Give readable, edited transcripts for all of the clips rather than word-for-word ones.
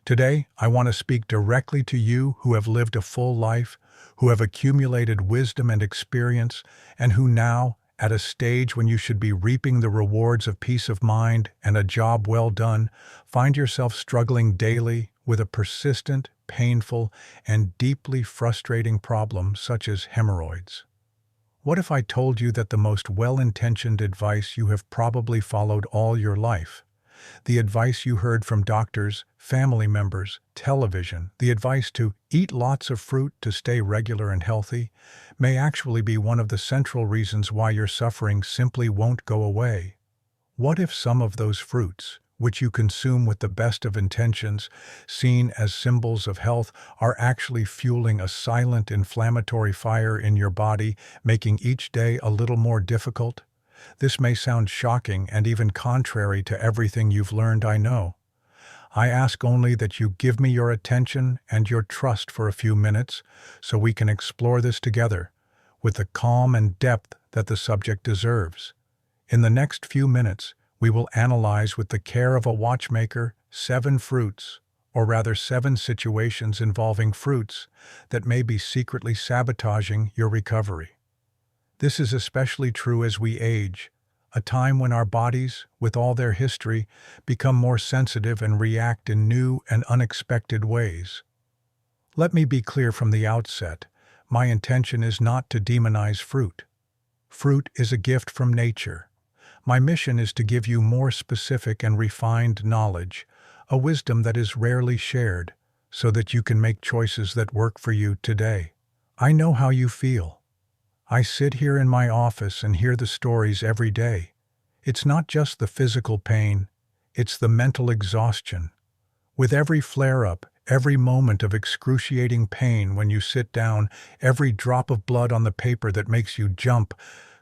Today, I want to speak directly to you who have lived a full life, who have accumulated wisdom and experience, and who now, at a stage when you should be reaping the rewards of peace of mind and a job well done, find yourself struggling daily with a persistent, painful, and deeply frustrating problem such as hemorrhoids. What if I told you that the most well-intentioned advice you have probably followed all your life, the advice you heard from doctors, family members, television, the advice to eat lots of fruit to stay regular and healthy, may actually be one of the central reasons why your suffering simply won't go away? What if some of those fruits, which you consume with the best of intentions, seen as symbols of health, are actually fueling a silent inflammatory fire in your body, making each day a little more difficult? This may sound shocking and even contrary to everything you've learned, I know. I ask only that you give me your attention and your trust for a few minutes so we can explore this together with the calm and depth that the subject deserves. In the next few minutes, we will analyze with the care of a watchmaker 7 fruits, or rather 7 situations involving fruits, that may be secretly sabotaging your recovery. This is especially true as we age, a time when our bodies, with all their history, become more sensitive and react in new and unexpected ways. Let me be clear from the outset, my intention is not to demonize fruit. Fruit is a gift from nature. My mission is to give you more specific and refined knowledge, a wisdom that is rarely shared, so that you can make choices that work for you today. I know how you feel. I sit here in my office and hear the stories every day. It's not just the physical pain, it's the mental exhaustion. With every flare-up, every moment of excruciating pain when you sit down, every drop of blood on the paper that makes you jump,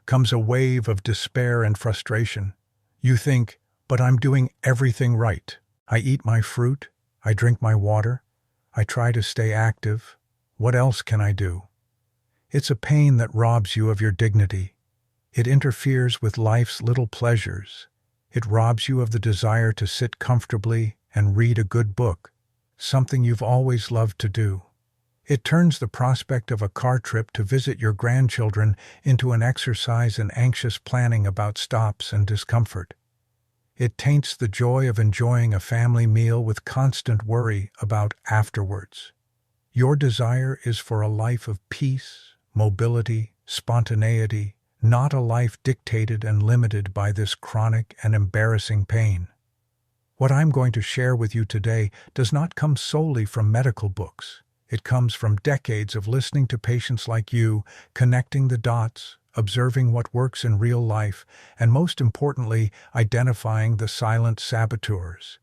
comes a wave of despair and frustration. You think, but I'm doing everything right. I eat my fruit, I drink my water, I try to stay active. What else can I do? It's a pain that robs you of your dignity. It interferes with life's little pleasures. It robs you of the desire to sit comfortably and read a good book, something you've always loved to do. It turns the prospect of a car trip to visit your grandchildren into an exercise in anxious planning about stops and discomfort. It taints the joy of enjoying a family meal with constant worry about afterwards. Your desire is for a life of peace, mobility, spontaneity, not a life dictated and limited by this chronic and embarrassing pain. What I'm going to share with you today does not come solely from medical books. It comes from decades of listening to patients like you, connecting the dots, observing what works in real life, and most importantly, identifying the silent saboteurs.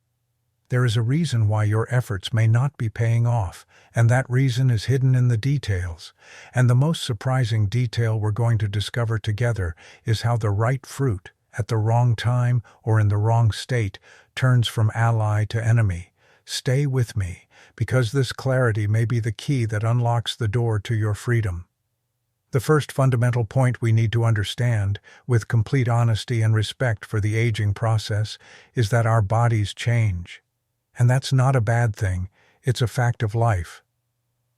There is a reason why your efforts may not be paying off, and that reason is hidden in the details. And the most surprising detail we're going to discover together is how the right fruit, at the wrong time or in the wrong state, turns from ally to enemy. Stay with me, because this clarity may be the key that unlocks the door to your freedom. The first fundamental point we need to understand, with complete honesty and respect for the aging process, is that our bodies change. And that's not a bad thing, it's a fact of life.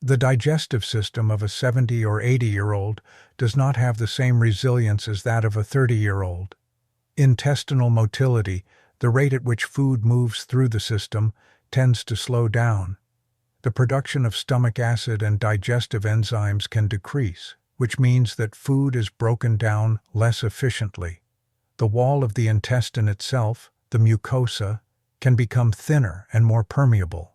The digestive system of a 70 or 80-year-old does not have the same resilience as that of a 30-year-old. Intestinal motility, the rate at which food moves through the system, tends to slow down. The production of stomach acid and digestive enzymes can decrease, which means that food is broken down less efficiently. The wall of the intestine itself, the mucosa, can become thinner and more permeable.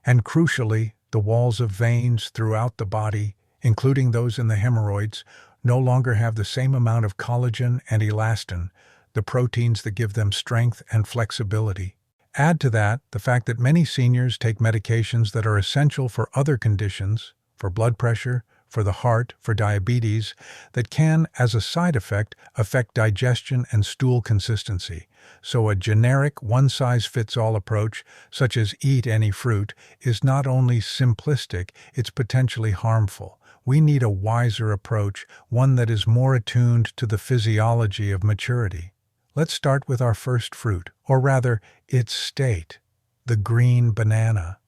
And crucially, the walls of veins throughout the body, including those in the hemorrhoids, no longer have the same amount of collagen and elastin, the proteins that give them strength and flexibility. Add to that the fact that many seniors take medications that are essential for other conditions, for blood pressure, for the heart, for diabetes, that can, as a side effect, affect digestion and stool consistency. So a generic one-size-fits-all approach, such as eat any fruit, is not only simplistic, it's potentially harmful. We need a wiser approach, one that is more attuned to the physiology of maturity. Let's start with our first fruit, or rather, its state, the green banana.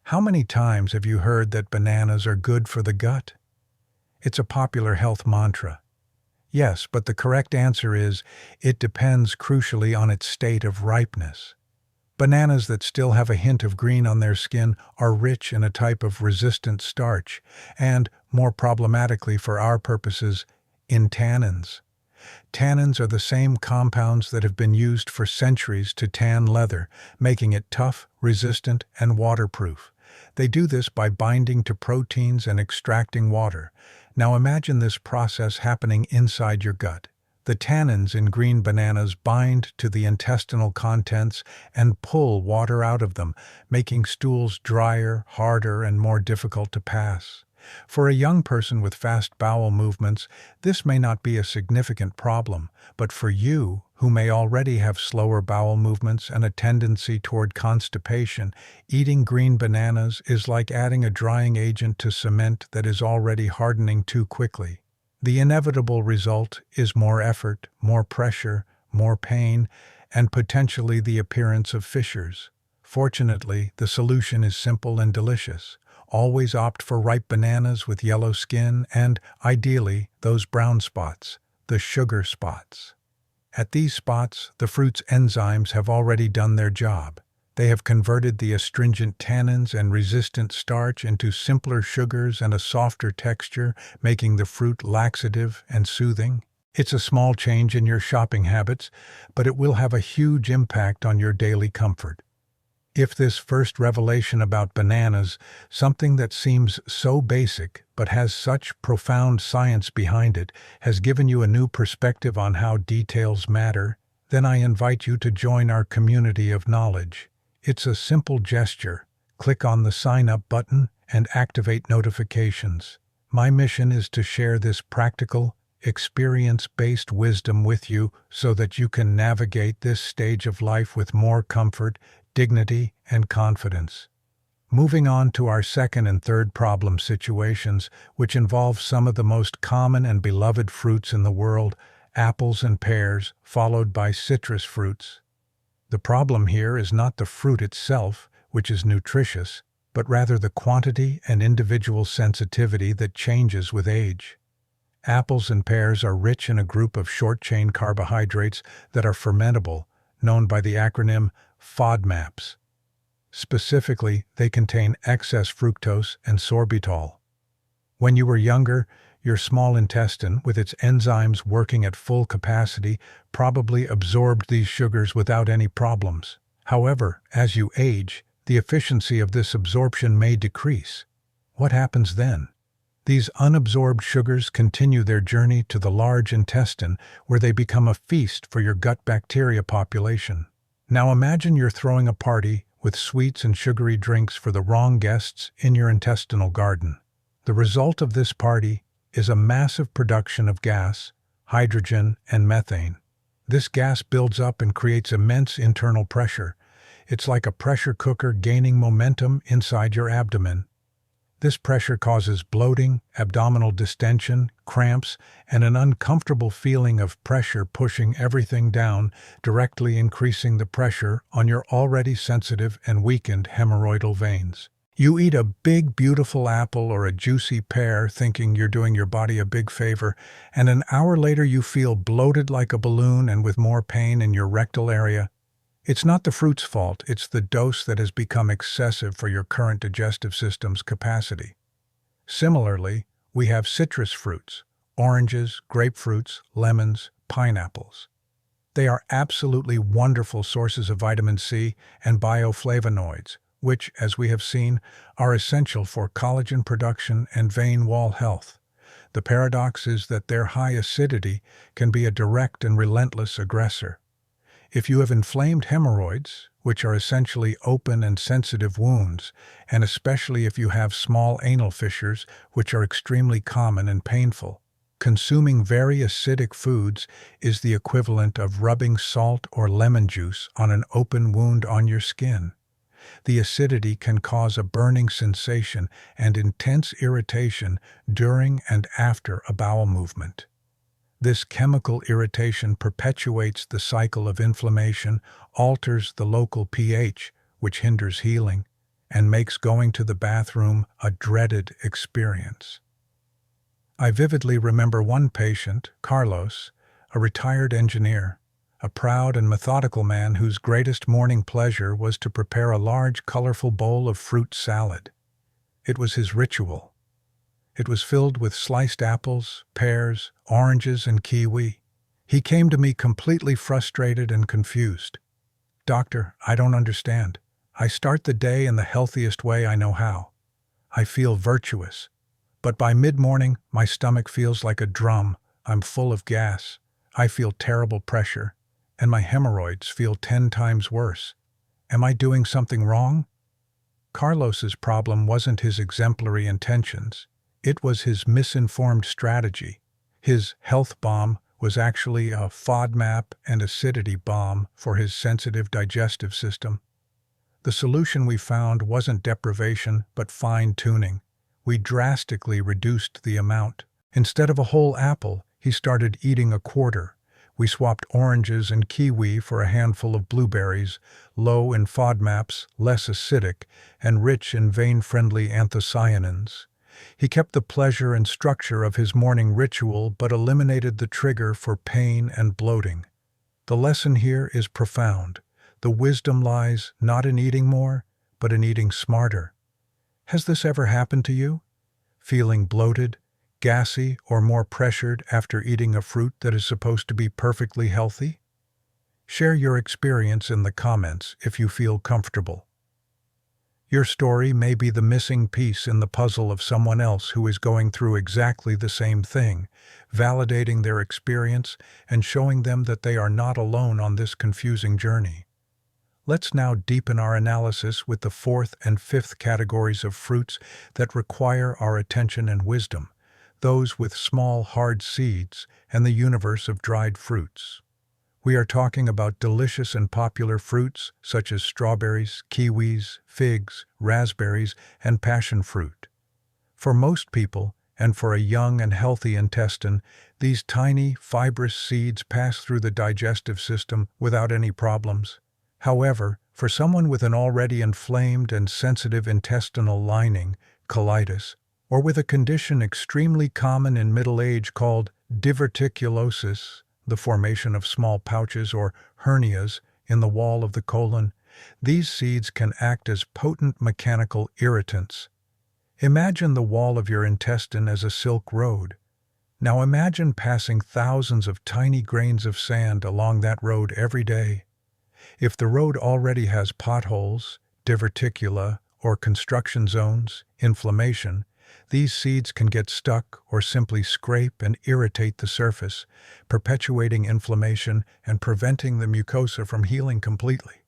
How many times have you heard that bananas are good for the gut? It's a popular health mantra. Yes, but the correct answer is it depends crucially on its state of ripeness. Bananas that still have a hint of green on their skin are rich in a type of resistant starch and, more problematically for our purposes, in tannins. Tannins are the same compounds that have been used for centuries to tan leather, making it tough, resistant, and waterproof. They do this by binding to proteins and extracting water. Now imagine this process happening inside your gut. The tannins in green bananas bind to the intestinal contents and pull water out of them, making stools drier, harder, and more difficult to pass. For a young person with fast bowel movements, this may not be a significant problem, but for you, who may already have slower bowel movements and a tendency toward constipation, eating green bananas is like adding a drying agent to cement that is already hardening too quickly. The inevitable result is more effort, more pressure, more pain, and potentially the appearance of fissures. Fortunately, the solution is simple and delicious. Always opt for ripe bananas with yellow skin and, ideally, those brown spots, the sugar spots. At these spots, the fruit's enzymes have already done their job. They have converted the astringent tannins and resistant starch into simpler sugars and a softer texture, making the fruit laxative and soothing. It's a small change in your shopping habits, but it will have a huge impact on your daily comfort. If this first revelation about bananas, something that seems so basic but has such profound science behind it, has given you a new perspective on how details matter, then I invite you to join our community of knowledge. It's a simple gesture. Click on the Sign Up button and activate notifications. My mission is to share this practical, experience-based wisdom with you so that you can navigate this stage of life with more comfort, dignity, and confidence. Moving on to our second and third problem situations, which involve some of the most common and beloved fruits in the world, apples and pears, followed by citrus fruits. The problem here is not the fruit itself, which is nutritious, but rather the quantity and individual sensitivity that changes with age. Apples and pears are rich in a group of short-chain carbohydrates that are fermentable, known by the acronym FODMAPs. Specifically, they contain excess fructose and sorbitol. When you were younger, your small intestine, with its enzymes working at full capacity, probably absorbed these sugars without any problems. However, as you age, the efficiency of this absorption may decrease. What happens then? These unabsorbed sugars continue their journey to the large intestine, where they become a feast for your gut bacteria population. Now imagine you're throwing a party with sweets and sugary drinks for the wrong guests in your intestinal garden. The result of this party is a massive production of gas, hydrogen, and methane. This gas builds up and creates immense internal pressure. It's like a pressure cooker gaining momentum inside your abdomen. This pressure causes bloating, abdominal distension, cramps, and an uncomfortable feeling of pressure pushing everything down, directly increasing the pressure on your already sensitive and weakened hemorrhoidal veins. You eat a big, beautiful apple or a juicy pear thinking you're doing your body a big favor, and an hour later you feel bloated like a balloon and with more pain in your rectal area. It's not the fruit's fault, it's the dose that has become excessive for your current digestive system's capacity. Similarly, we have citrus fruits, oranges, grapefruits, lemons, pineapples. They are absolutely wonderful sources of vitamin C and bioflavonoids, which, as we have seen, are essential for collagen production and vein wall health. The paradox is that their high acidity can be a direct and relentless aggressor. If you have inflamed hemorrhoids, which are essentially open and sensitive wounds, and especially if you have small anal fissures, which are extremely common and painful, consuming very acidic foods is the equivalent of rubbing salt or lemon juice on an open wound on your skin. The acidity can cause a burning sensation and intense irritation during and after a bowel movement. This chemical irritation perpetuates the cycle of inflammation, alters the local pH, which hinders healing, and makes going to the bathroom a dreaded experience. I vividly remember one patient, Carlos, a retired engineer, a proud and methodical man whose greatest morning pleasure was to prepare a large, colorful bowl of fruit salad. It was his ritual. It was filled with sliced apples, pears, oranges, and kiwi. He came to me completely frustrated and confused. "Doctor, I don't understand. I start the day in the healthiest way I know how. I feel virtuous. But by mid-morning, my stomach feels like a drum. I'm full of gas. I feel terrible pressure. And my hemorrhoids feel 10 times worse. Am I doing something wrong?" Carlos's problem wasn't his exemplary intentions. It was his misinformed strategy. His health bomb was actually a FODMAP and acidity bomb for his sensitive digestive system. The solution we found wasn't deprivation, but fine-tuning. We drastically reduced the amount. Instead of a whole apple, he started eating a quarter. We swapped oranges and kiwi for a handful of blueberries, low in FODMAPs, less acidic, and rich in vein-friendly anthocyanins. He kept the pleasure and structure of his morning ritual but eliminated the trigger for pain and bloating. The lesson here is profound. The wisdom lies not in eating more, but in eating smarter. Has this ever happened to you? Feeling bloated, gassy, or more pressured after eating a fruit that is supposed to be perfectly healthy? Share your experience in the comments if you feel comfortable. Your story may be the missing piece in the puzzle of someone else who is going through exactly the same thing, validating their experience and showing them that they are not alone on this confusing journey. Let's now deepen our analysis with the fourth and fifth categories of fruits that require our attention and wisdom, those with small, hard seeds and the universe of dried fruits. We are talking about delicious and popular fruits such as strawberries, kiwis, figs, raspberries, and passion fruit. For most people, and for a young and healthy intestine, these tiny, fibrous seeds pass through the digestive system without any problems. However, for someone with an already inflamed and sensitive intestinal lining, colitis, or with a condition extremely common in middle age called diverticulosis, the formation of small pouches or hernias in the wall of the colon, these seeds can act as potent mechanical irritants. Imagine the wall of your intestine as a silk road. Now imagine passing thousands of tiny grains of sand along that road every day. If the road already has potholes, diverticula, or construction zones, inflammation, these seeds can get stuck or simply scrape and irritate the surface, perpetuating inflammation and preventing the mucosa from healing completely.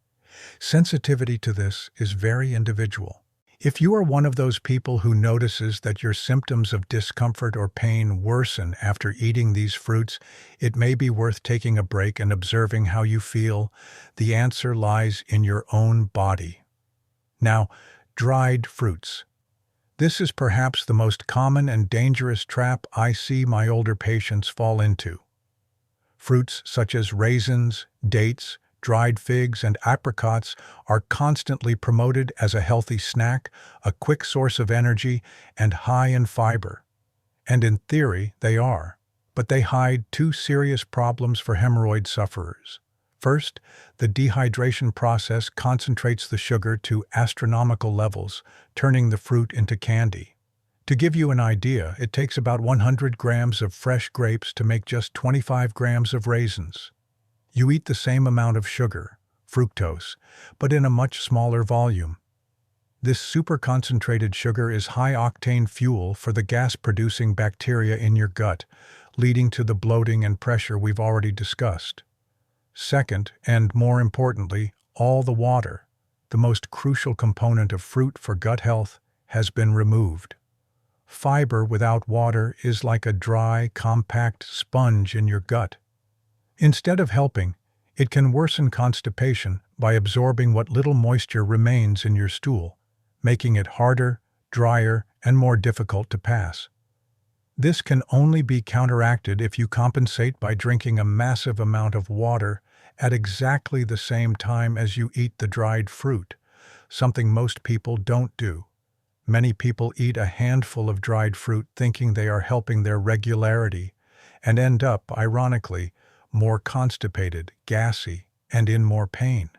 Sensitivity to this is very individual. If you are one of those people who notices that your symptoms of discomfort or pain worsen after eating these fruits, it may be worth taking a break and observing how you feel. The answer lies in your own body. Now, dried fruits. This is perhaps the most common and dangerous trap I see my older patients fall into. Fruits such as raisins, dates, dried figs, and apricots are constantly promoted as a healthy snack, a quick source of energy, and high in fiber. And in theory, they are. But they hide two serious problems for hemorrhoid sufferers. First, the dehydration process concentrates the sugar to astronomical levels, turning the fruit into candy. To give you an idea, it takes about 100 grams of fresh grapes to make just 25 grams of raisins. You eat the same amount of sugar, fructose, but in a much smaller volume. This super-concentrated sugar is high-octane fuel for the gas-producing bacteria in your gut, leading to the bloating and pressure we've already discussed. Second, and more importantly, all the water, the most crucial component of fruit for gut health, has been removed. Fiber without water is like a dry, compact sponge in your gut. Instead of helping, it can worsen constipation by absorbing what little moisture remains in your stool, making it harder, drier, and more difficult to pass. This can only be counteracted if you compensate by drinking a massive amount of water at exactly the same time as you eat the dried fruit. something most people don't do. Many people eat a handful of dried fruit thinking they are helping their regularity and end up, ironically, more constipated, gassy, and in more pain.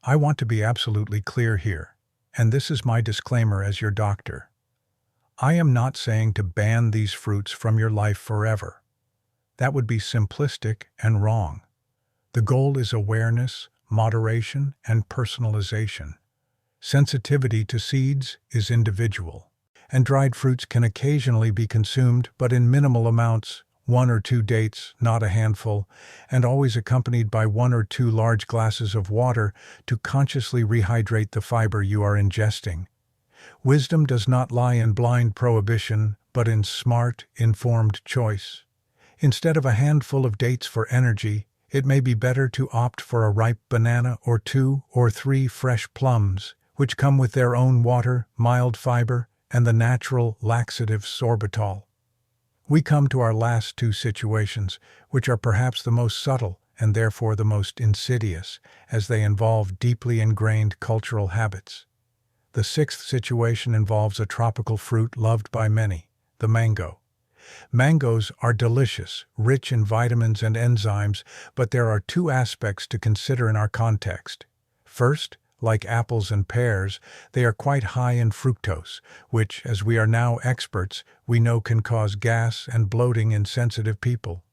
I want to be absolutely clear here, and this is my disclaimer as your doctor. I am not saying to ban these fruits from your life forever. That would be simplistic and wrong. The goal is awareness, moderation, and personalization. Sensitivity to seeds is individual, and dried fruits can occasionally be consumed, but in minimal amounts, 1 or 2 dates, not a handful, and always accompanied by 1 or 2 large glasses of water to consciously rehydrate the fiber you are ingesting. Wisdom does not lie in blind prohibition, but in smart, informed choice. Instead of a handful of dates for energy, it may be better to opt for a ripe banana or 2 or 3 fresh plums, which come with their own water, mild fiber, and the natural laxative sorbitol. We come to our last 2 situations, which are perhaps the most subtle and therefore the most insidious, as they involve deeply ingrained cultural habits. The 6th situation involves a tropical fruit loved by many, the mango. Mangoes are delicious, rich in vitamins and enzymes, but there are 2 aspects to consider in our context. First, like apples and pears, they are quite high in fructose, which, as we are now experts, we know can cause gas and bloating in sensitive people.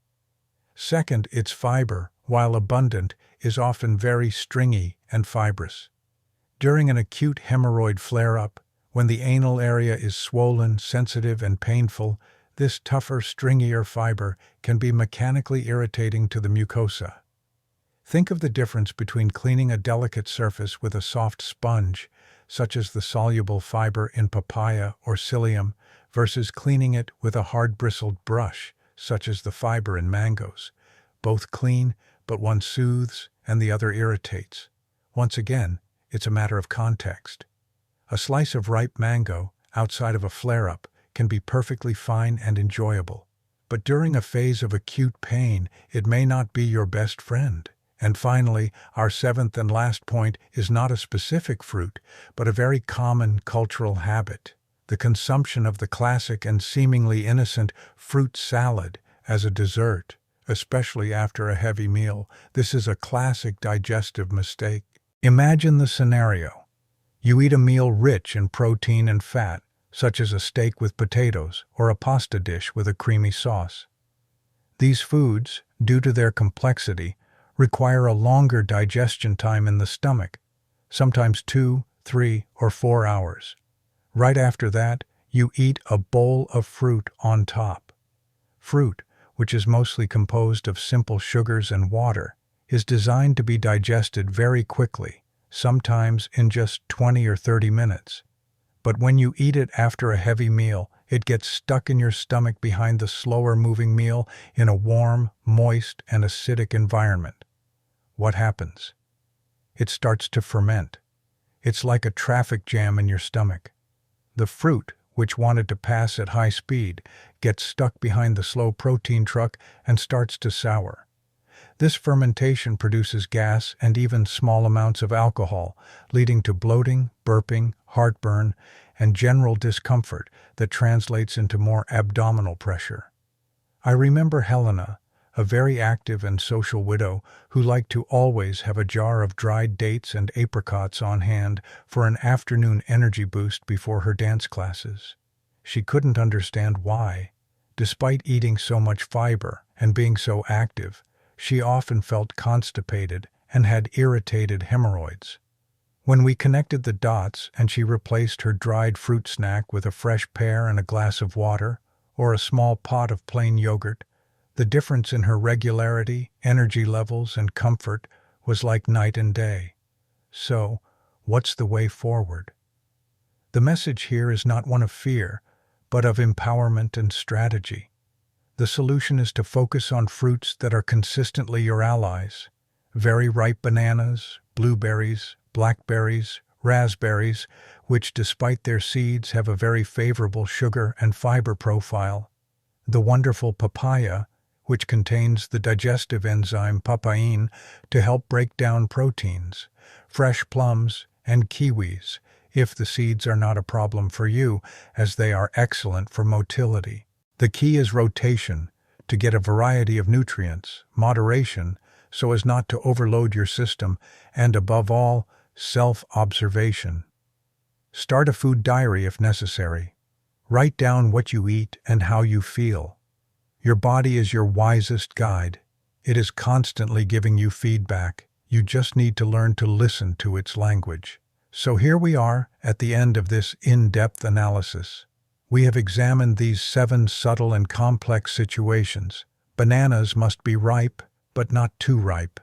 Second, its fiber, while abundant, is often very stringy and fibrous. During an acute hemorrhoid flare-up, when the anal area is swollen, sensitive, and painful, this tougher, stringier fiber can be mechanically irritating to the mucosa. Think of the difference between cleaning a delicate surface with a soft sponge, such as the soluble fiber in papaya or psyllium, versus cleaning it with a hard-bristled brush, such as the fiber in mangoes. Both clean, but one soothes and the other irritates. Once again, it's a matter of context. A slice of ripe mango, outside of a flare-up, can be perfectly fine and enjoyable. But during a phase of acute pain, it may not be your best friend. And finally, our 7th and last point is not a specific fruit, but a very common cultural habit: the consumption of the classic and seemingly innocent fruit salad as a dessert, especially after a heavy meal. This is a classic digestive mistake. Imagine the scenario. You eat a meal rich in protein and fat, such as a steak with potatoes or a pasta dish with a creamy sauce. These foods, due to their complexity, require a longer digestion time in the stomach, sometimes 2, 3, or 4 hours. Right after that, you eat a bowl of fruit on top. Fruit, which is mostly composed of simple sugars and water, is designed to be digested very quickly, sometimes in just 20 or 30 minutes. But when you eat it after a heavy meal, it gets stuck in your stomach behind the slower-moving meal in a warm, moist, and acidic environment. What happens? It starts to ferment. It's like a traffic jam in your stomach. The fruit, which wanted to pass at high speed, gets stuck behind the slow protein truck and starts to sour. This fermentation produces gas and even small amounts of alcohol, leading to bloating, burping, heartburn, and general discomfort that translates into more abdominal pressure. I remember Helena, a very active and social widow who liked to always have a jar of dried dates and apricots on hand for an afternoon energy boost before her dance classes. She couldn't understand why. Despite eating so much fiber and being so active, she often felt constipated and had irritated hemorrhoids. When we connected the dots and she replaced her dried fruit snack with a fresh pear and a glass of water, or a small pot of plain yogurt, the difference in her regularity, energy levels, and comfort was like night and day. So, what's the way forward? The message here is not one of fear, but of empowerment and strategy. The solution is to focus on fruits that are consistently your allies: very ripe bananas, blueberries, blackberries, raspberries, which despite their seeds have a very favorable sugar and fiber profile; the wonderful papaya, which contains the digestive enzyme papain to help break down proteins; fresh plums, and kiwis, if the seeds are not a problem for you, as they are excellent for motility. The key is rotation, to get a variety of nutrients, moderation, so as not to overload your system, and above all, self-observation. Start a food diary if necessary. Write down what you eat and how you feel. Your body is your wisest guide. It is constantly giving you feedback. You just need to learn to listen to its language. So here we are at the end of this in-depth analysis. We have examined these 7 subtle and complex situations. Bananas must be ripe, but not too ripe.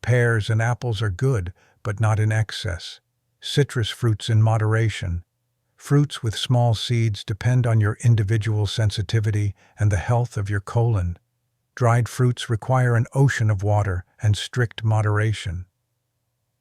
Pears and apples are good, but not in excess. Citrus fruits in moderation. Fruits with small seeds depend on your individual sensitivity and the health of your colon. Dried fruits require an ocean of water and strict moderation.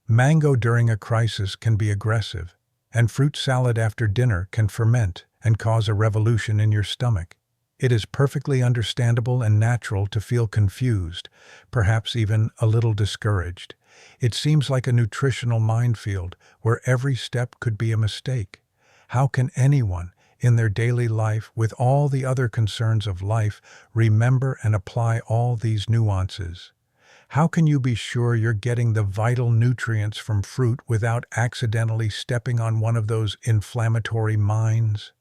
Mango during a crisis can be aggressive, and fruit salad after dinner can ferment and cause a revolution in your stomach. It is perfectly understandable and natural to feel confused, perhaps even a little discouraged. It seems like a nutritional minefield where every step could be a mistake. How can anyone, in their daily life, with all the other concerns of life, remember and apply all these nuances? How can you be sure you're getting the vital nutrients from fruit without accidentally stepping on one of those inflammatory mines?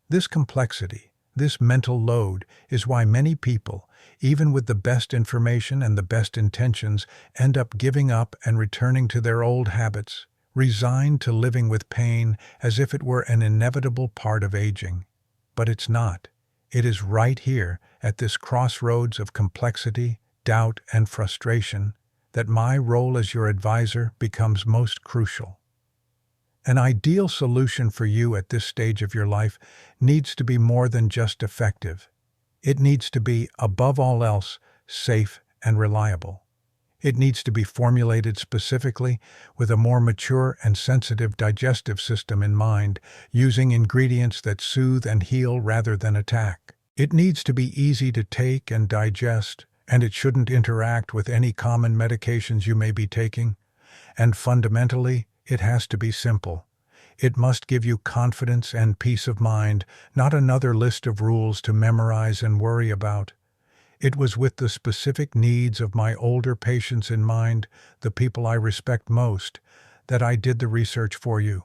This complexity, this mental load, is why many people, even with the best information and the best intentions, end up giving up and returning to their old habits, resigned to living with pain as if it were an inevitable part of aging. But it's not. It is right here, at this crossroads of complexity, doubt, and frustration, that my role as your advisor becomes most crucial. An ideal solution for you at this stage of your life needs to be more than just effective. It needs to be, above all else, safe and reliable. It needs to be formulated specifically with a more mature and sensitive digestive system in mind, using ingredients that soothe and heal rather than attack. It needs to be easy to take and digest, and it shouldn't interact with any common medications you may be taking. And fundamentally, it has to be simple. It must give you confidence and peace of mind, not another list of rules to memorize and worry about. It was with the specific needs of my older patients in mind, the people I respect most, that I did the research for you.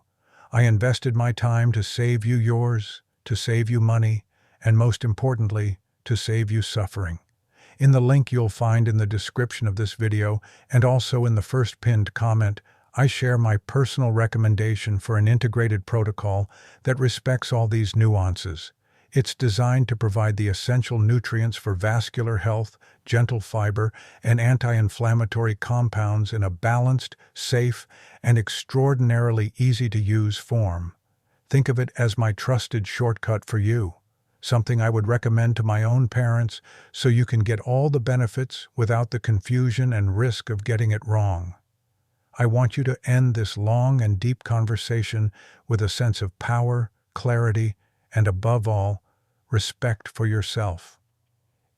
I invested my time to save you yours, to save you money, and most importantly, to save you suffering. In the link you'll find in the description of this video, and also in the first pinned comment, I share my personal recommendation for an integrated protocol that respects all these nuances. It's designed to provide the essential nutrients for vascular health, gentle fiber, and anti-inflammatory compounds in a balanced, safe, and extraordinarily easy-to-use form. Think of it as my trusted shortcut for you, something I would recommend to my own parents so you can get all the benefits without the confusion and risk of getting it wrong. I want you to end this long and deep conversation with a sense of power, clarity, and above all, respect for yourself.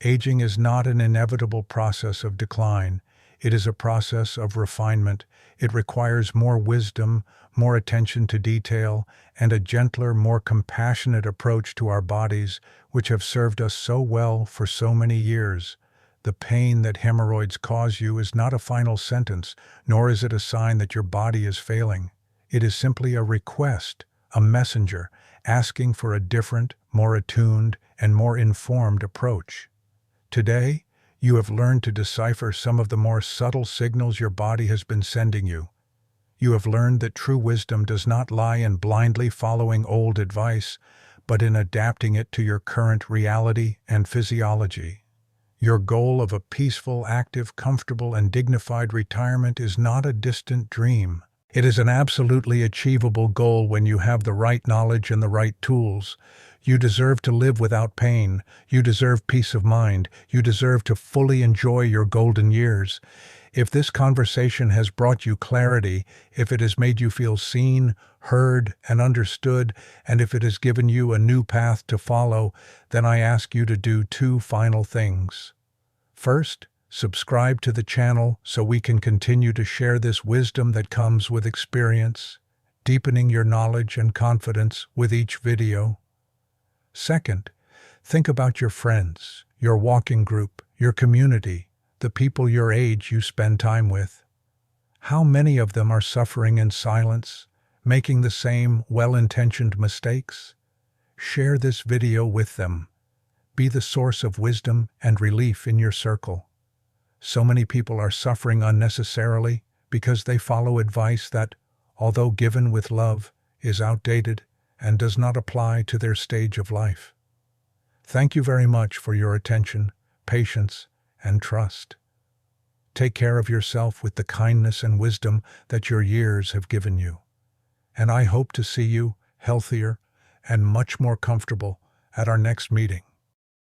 Aging is not an inevitable process of decline. It is a process of refinement. It requires more wisdom, more attention to detail, and a gentler, more compassionate approach to our bodies, which have served us so well for so many years. The pain that hemorrhoids cause you is not a final sentence, nor is it a sign that your body is failing. It is simply a request, a messenger, asking for a different, more attuned, and more informed approach. Today, you have learned to decipher some of the more subtle signals your body has been sending you. You have learned that true wisdom does not lie in blindly following old advice, but in adapting it to your current reality and physiology. Your goal of a peaceful, active, comfortable, and dignified retirement is not a distant dream. It is an absolutely achievable goal when you have the right knowledge and the right tools. You deserve to live without pain. You deserve peace of mind. You deserve to fully enjoy your golden years. If this conversation has brought you clarity, if it has made you feel seen, heard, and understood, and if it has given you a new path to follow, then I ask you to do 2 final things. First, Subscribe to the channel so we can continue to share this wisdom that comes with experience, deepening your knowledge and confidence with each video. Second, think about your friends, your walking group, your community, the people your age you spend time with. How many of them are suffering in silence, making the same well-intentioned mistakes? Share this video with them. Be the source of wisdom and relief in your circle. So many people are suffering unnecessarily because they follow advice that, although given with love, is outdated and does not apply to their stage of life. Thank you very much for your attention, patience, and trust. Take care of yourself with the kindness and wisdom that your years have given you. And I hope to see you healthier and much more comfortable at our next meeting.